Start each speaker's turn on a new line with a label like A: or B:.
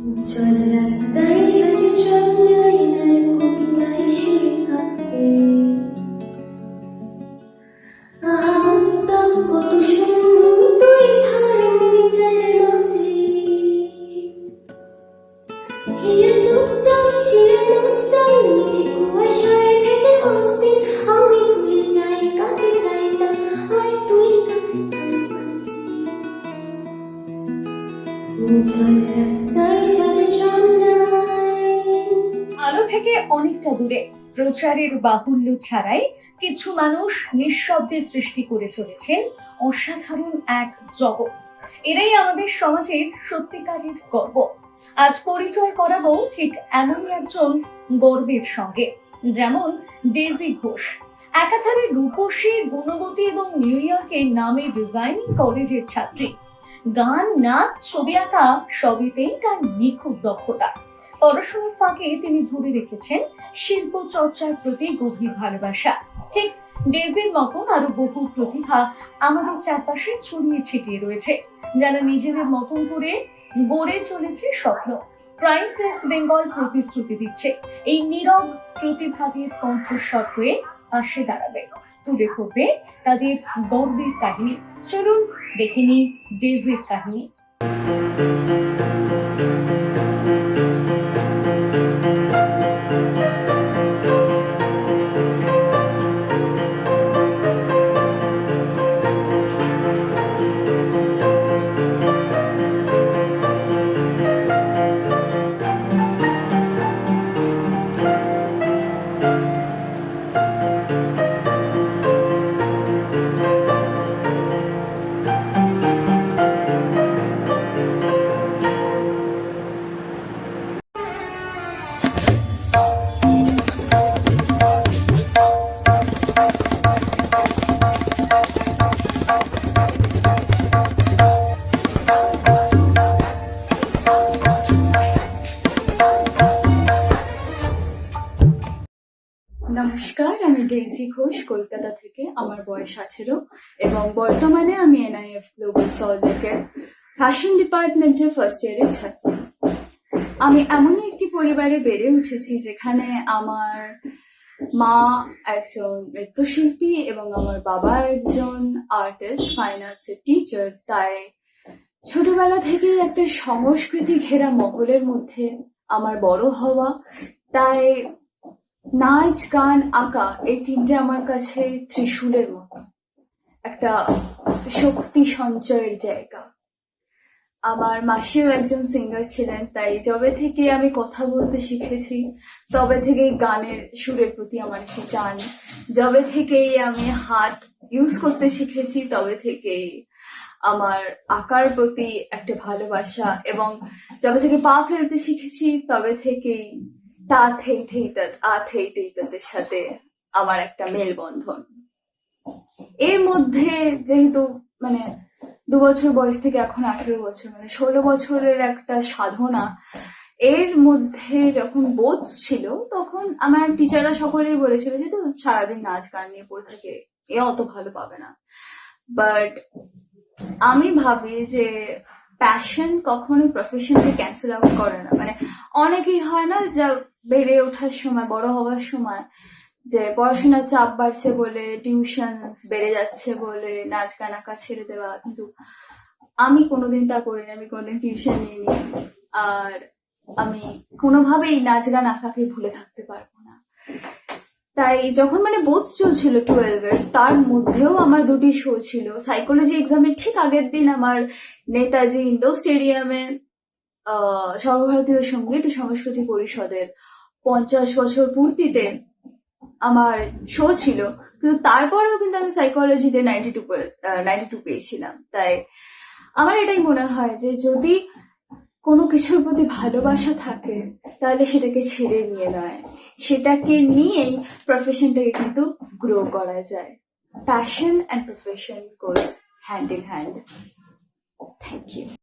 A: 저 রাস্তায় সাজে চন্দ্রাই নাই কবিতায় শুয়ে কাঁদতে আহন্তম কত সুন্দর তুই ধারণ বিচারে নামলি হিয়া টুকটাক চিরে নষ্টাই মিঠে কুয়াশায় ভেজে অস্থির আমি ভুলে যাই কাকে চাইতাম আর তুই কাকে ভালোবাসতি চল রাস্তায় সাজে চন্দ্রাই।
B: আলো থেকে অনেকটা দূরে প্রচারের বাহুল্য ছাড়াই কিছু মানুষ নিঃশব্দে সৃষ্টি করে চলেছেন অসাধারণ এক জগৎ। এরাই আমাদের সমাজের সত্যিকারের গর্ব। আজ পরিচয় করাবো ঠিক এমনই একজন গর্বের সঙ্গে, যেমন ডেজি ঘোষ। একাধারে রূপসী, গুণবতী এবং নিউ ইয়র্কের নামী ডিজাইনিং কলেজের ছাত্রী। গান, নাচ, ছবি আঁকা সবইতেই তার নিখুঁত দক্ষতা। পড়াশোনার ফাঁকে তিনি ধরে রেখেছেন শিল্প চর্চার প্রতি গভীর ভালোবাসা। ঠিক ডেজির মতন আরো বহু প্রতিভা আমাদের চারপাশে ছড়িয়ে ছিটিয়ে রয়েছে, যারা নিজেদের মতন করে গড়ে চলেছে স্বপ্ন। প্রাইম প্রেস বেঙ্গল প্রতিশ্রুতি দিচ্ছে এই নীরব প্রতিভাদের কণ্ঠস্বর হয়ে পাশে দাঁড়াবে, তুলে ধরবে তাদের গর্বের কাহিনী। চলুন দেখে নিই ডেজির কাহিনী।
C: নমস্কার, আমি ডেইজি ঘোষ, কলকাতা থেকে। আমার বয়স 18 এবং বর্তমানে আমি NIF গ্লোবাল সল্টলেকের ফ্যাশন ডিপার্টমেন্টের ফার্স্ট ইয়ারের ছাত্রী। আমি এমনই একটি পরিবারে বেড়ে উঠেছি যেখানে আমার মা একজন নৃত্যশিল্পী এবং আমার বাবা একজন আর্টিস্ট, ফাইন আর্টসের টিচার। তাই ছোটবেলা থেকেই একটা সংস্কৃতি ঘেরা মহলের মধ্যে আমার বড় হওয়া। তাই নাচ, গান, আঁকা এই তিনটে আমার কাছে ত্রিশূলের মতো, একটা শক্তি সঞ্চয়ের জায়গা। আমার মাসিও একজন সিঙ্গার ছিলেন, তাই যবে থেকে আমি কথা বলতে শিখেছি তবে থেকেই গানের সুরের প্রতি আমার একটি টান। যবে থেকেই আমি হাত ইউজ করতে শিখেছি তবে থেকেই আমার আঁকার প্রতি একটা ভালোবাসা, এবং যবে থেকে পা ফেলতে শিখেছি তবে থেকেই তা থেই থেই তাত আ থেই থেই তাতের সাথে আমার একটা মেলবন্ধন। এর মধ্যে যেহেতু 2 বছর বয়স থেকে এখন 18 বছর, 16 বছরের একটা সাধনা। এর মধ্যে যখন বোধ ছিল তখন আমার টিচাররা সকলেই বলেছিল যে তো সারাদিন নাচ গান নিয়ে পড়ে থাকে, এ অত ভালো পাবে না। বাট আমি ভাবি যে প্যাশন কখনোই প্রফেশনকে ক্যান্সেল আউট করে না। অনেকেই হয় না যা বেড়ে ওঠার সময়, বড় হওয়ার সময়, যে পড়াশোনার চাপ বাড়ছে বলে, টিউশন বেড়ে যাচ্ছে বলে নাচ গান আঁকা ছেড়ে দেওয়া, কিন্তু আমি কোনোদিন তা করিনি। আমি কোনোদিন টিউশন নিইনি, আর আমি কোনোভাবেই নাচ গান আঁকাকে ভুলে থাকতে পারবো না। তাই যখন বোধ চলছিল 12-এর, তার মধ্যেও আমার 2টি শো ছিল। সাইকোলজি এক্সামের ঠিক আগের দিন আমার নেতাজি ইন্ডোর স্টেডিয়ামে সর্বভারতীয় সঙ্গীত ও সংস্কৃতি পরিষদের 50 বছর পূর্তিতে আমার শো ছিল, কিন্তু তারপরেও কিন্তু আমি সাইকোলজিতে 92 পেয়েছিলাম। তাই আমার এটাই মনে হয় যে যদি কোনো কিছুর প্রতি ভালোবাসা থাকে তাহলে সেটাকে ছেড়ে নিয়ে নয়, সেটাকে নিয়েই প্রফেশনটাকে কিন্তু গ্রো করা যায়। Passion and profession goes hand in hand. Thank you.